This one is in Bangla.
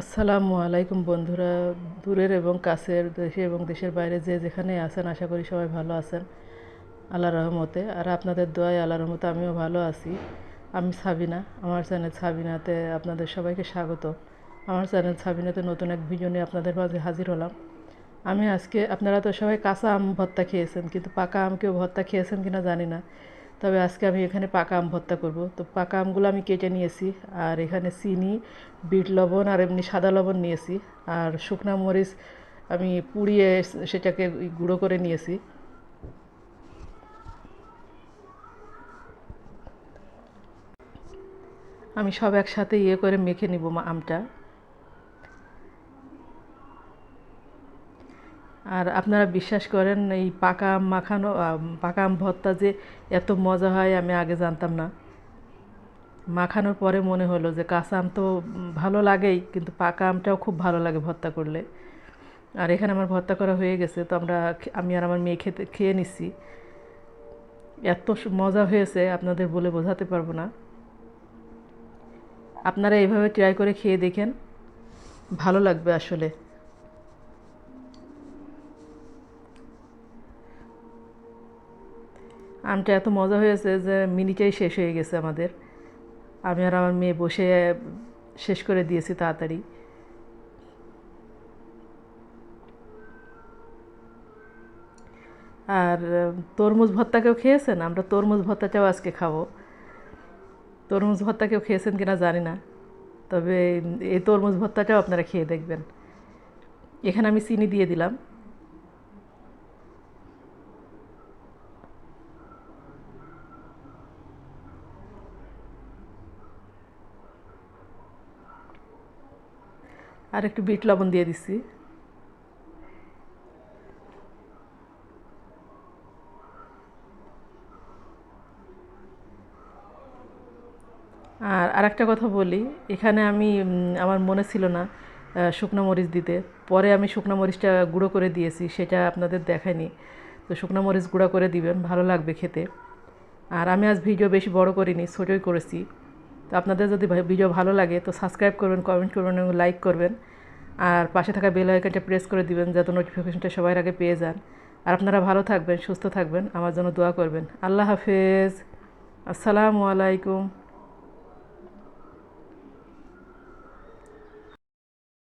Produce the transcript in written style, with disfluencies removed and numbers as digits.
আসসালামু আলাইকুম বন্ধুরা, দূরের এবং কাছের, দেশে এবং দেশের বাইরে যে যেখানে আছেন, আশা করি সবাই ভালো আছেন আল্লাহর রহমতে। আর আপনাদের দোয়ায় আল্লাহর রহমতে আমিও ভালো আছি। আমি সাবিনা, আমার চ্যানেল সাবিনাতে আপনাদের সবাইকে স্বাগত। আমার চ্যানেল সাবিনাতে নতুন এক ভিডিও নিয়ে আপনাদের মাঝে হাজির হলাম। আমি আজকে, আপনারা তো সবাই কাঁচা আম ভর্তা খেয়েছেন, কিন্তু পাকা আম কেউ ভর্তা খেয়েছেন কিনা জানি না। তবে আজকে আমি এখানে পাকা আম ভর্তা করব। তো পাকা আমগুলো আমি কেটে নিয়েছি, আর এখানে চিনি, বিট লবণ আর এমনি সাদা লবণ নিয়েছি, আর শুকনা মরিচ আমি পুড়িয়ে সেটাকে গুঁড়ো করে নিয়েছি। আমি সব একসাথে করে মেখে নিব আমটা। আর আপনারা বিশ্বাস করেন, এই পাকা আম মাখানো, পাকা আম ভর্তা যে এত মজা হয় আমি আগে জানতাম না। মাখানোর পরে মনে হলো যে কাঁচা আম তো ভালো লাগেই, কিন্তু পাকা আমটাও খুব ভালো লাগে ভর্তা করলে। আর এখানে আমার ভর্তা করা হয়ে গেছে, তো আমি আর আমার মেয়ে খেয়ে নিচ্ছি। এত মজা হয়েছে আপনাদের বলে বোঝাতে পারবো না। আপনারা এইভাবে ট্রাই করে খেয়ে দেখেন, ভালো লাগবে আসলে। আমটা এত মজা হয়েছে যে মিনিটেই শেষ হয়ে গেছে আমাদের। আমি আর আমার মেয়ে বসে শেষ করে দিয়েছি তাড়াতাড়ি। আর তরমুজ ভর্তাকেও খেয়েছেন? আমরা তরমুজ ভর্তাটাও আজকে খাবো। তরমুজ ভর্তাকেও খেয়েছেন কিনা জানি না, তবে এই তরমুজ ভর্তাটাও আপনারা খেয়ে দেখবেন। এখানে আমি চিনি দিয়ে দিলাম। আর একটু বিট লবণ দিয়ে দিচ্ছি। আর আরেকটা কথা বলি, এখানে আমি আমার মনে ছিল না শুকনো মরিচ দিতে। পরে আমি শুকনো মরিচটা গুঁড়ো করে দিয়েছি, সেটা আপনাদের দেখায়নি। তো শুকনো মরিচ গুঁড়ো করে দিবেন, ভালো লাগবে খেতে। আর আমি আজ ভিডিও বেশি বড় করিনি, ছোটোই করেছি। তো আপনাদের যদি ভিডিও ভালো লাগে তো সাবস্ক্রাইব করবেন, কমেন্ট করবেন এবং লাইক করবেন। আর পাশে থাকা বেল আইকনটা প্রেস করে দিবেন, যাতে নোটিফিকেশনটা সবার আগে পেয়ে যান। আর আপনারা ভালো থাকবেন, সুস্থ থাকবেন, আমার জন্য দোয়া করবেন। আল্লাহ হাফেজ। আসসালামু আলাইকুম।